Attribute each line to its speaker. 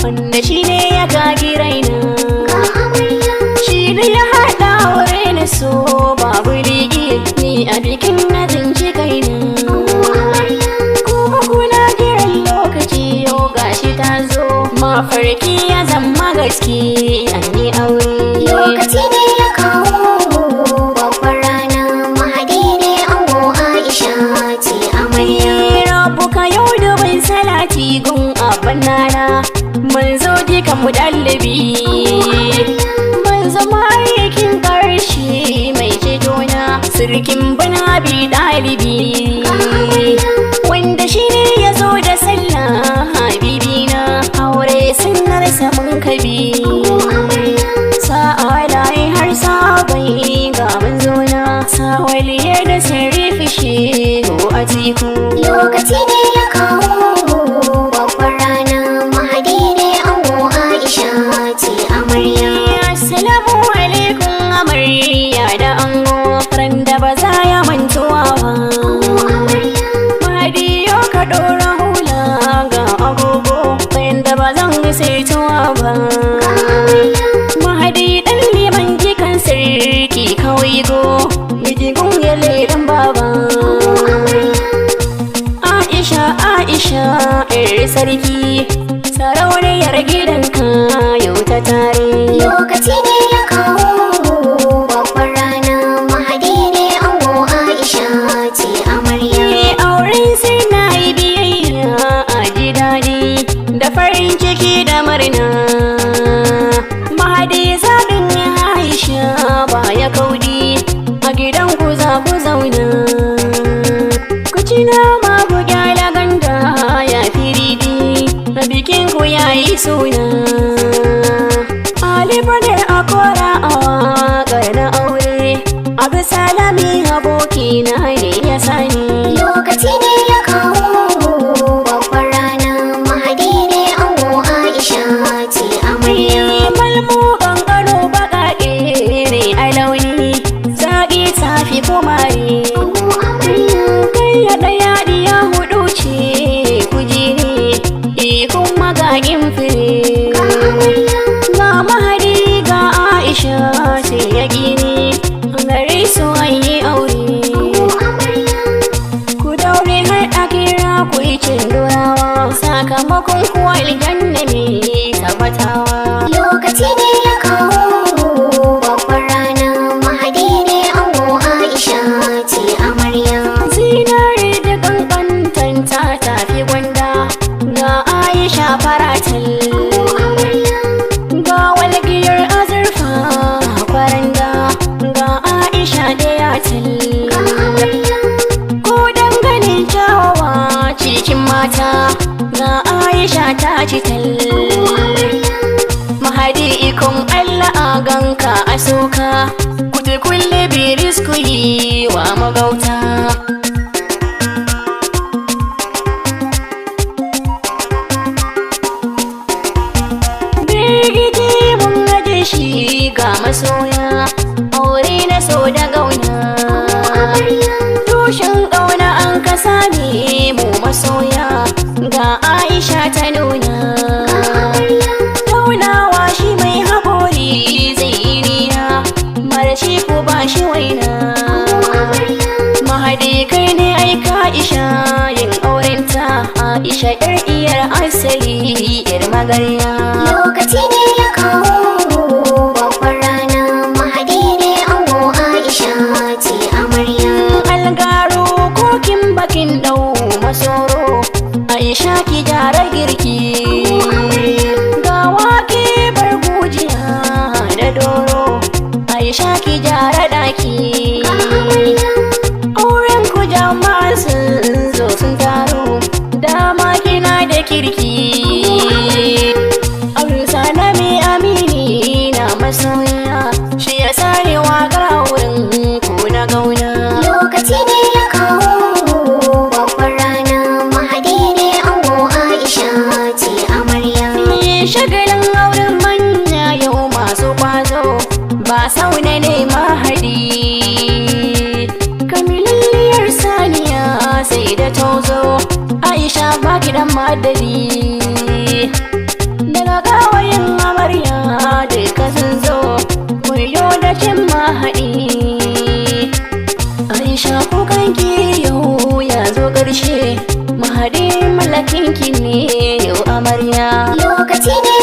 Speaker 1: wanda shi ne ya gagi raina, shi ne ya haɗa aure na so babu ligi ni a bikin na tsinci kaina. Kuma kuna jiran lokaci yau gashi ta zo, mafarki ya zama gaske an yi aure.
Speaker 2: Lokaci ne ya kawo babbar rana, Mahadi ne ango Aisha ce amarya.
Speaker 1: Rabuka yau da ban salati gun abin nana, manzo dukan mu ɗalibi, manzo ma'aikin ƙarshe mai cetona, sirkin bana bi ɗalibi, wanda shi ne ya zo da sallah habibina, aure sunnar saman kabi. Sa'alaye har sabai ga manzona, sawaliyar da sarrafi shehu a teku.
Speaker 2: Lokaci ne ya kawo babbar rana, Mahadi ne ango Aisha ce amarya.
Speaker 1: Assalamu alaikum amarya da ango, ran da ba za ya mantuwa ba. Mahadi yau ka ɗora hula ga agogo, bayan da ba zan saituwa ba. Mahadi ɗan liman jikan sarki kawai go, mijigun ya leran baba. Aisha, ƴar sarki, sarauniyar gidanka yau ta tare.
Speaker 2: Lokaci ne ya kawo babbar rana, Mahadi ne ango Aisha ce amarya.
Speaker 1: Auren sai na yi biyayya a ji daɗi da farin ciki da murna. Mahadi zaɓin ya Aisha ba ya kaudi, a gidan ku za ku zauna. Ku ci nama ku gyala ganda ya firidi, a bikin ku ya yi suna. Ali Brother a kora a waƙar na aure, abu salami abokina ne ya sani.
Speaker 2: Lokaci ne ya kawo babbar rana, Mahadi ne ango Aisha ce amarya.
Speaker 1: Malmu gangaro baƙaƙe ne a launi, zaƙi tafi kumari. Kai ya ɗaya ɗiya huɗu ce kuji ne, ikun magagin fire. Ga Mahadi ga Aisha sai ya gini, gare su an yi aure. Ku daure har a kira ku yi cin dorawa, sakamakon kuwa aljanna ne tabbatawa.
Speaker 2: Lokaci ne ya kawo babbar rana, Mahadi ne ango Aisha ce amarya.
Speaker 1: Zinare da kankantanta tafi gwanda, ga Aisha faratal, ga walgiyar azurfa kwaranda, ga Aisha ɗaya tal. Ko dangane kyawawa cikin mata, ga Aisha ta ci tal. Mahadi ikon Allah a ganka a soka, kuta kulle biris ku yi wa magauta. Birgiti mun gaje shi ga masoya, aure na so da gauna. Tushen ƙauna an kasa ne mu masoya, ga Aisha ta nuna. Taunawa shi mai haƙori zai yi nina, marashi ko ba shi waina. Mahadi kai ne aika Aisha yin aurenta, Aisha ƴar iyar asali ƴar magarya.
Speaker 2: Lokaci ne ya kawo babbar rana, Mahadi ne ango Aisha ce amarya.
Speaker 1: Algaro kokin bakin ɗau masoro, Aisha ki gyara girki. Ga wake bar gujiya da doro, Aisha ki gyara ɗaki. Auren ku jama'a sun zo sun taro, dama kina da kirki. Aurusa na mai amini na masoya, shi ya sare waƙar auren ku na gauna.
Speaker 2: Lokaci ne ya kawo babbar rana, Mahadi ne ango Aisha ce amarya.
Speaker 1: Shagalin auren manya yau masu ƙwazo, ba sauna ne Mahadi. Kamilalliyar saniya sai da tozo, Aisha ba gidan madadi. Daga
Speaker 2: lokaci ne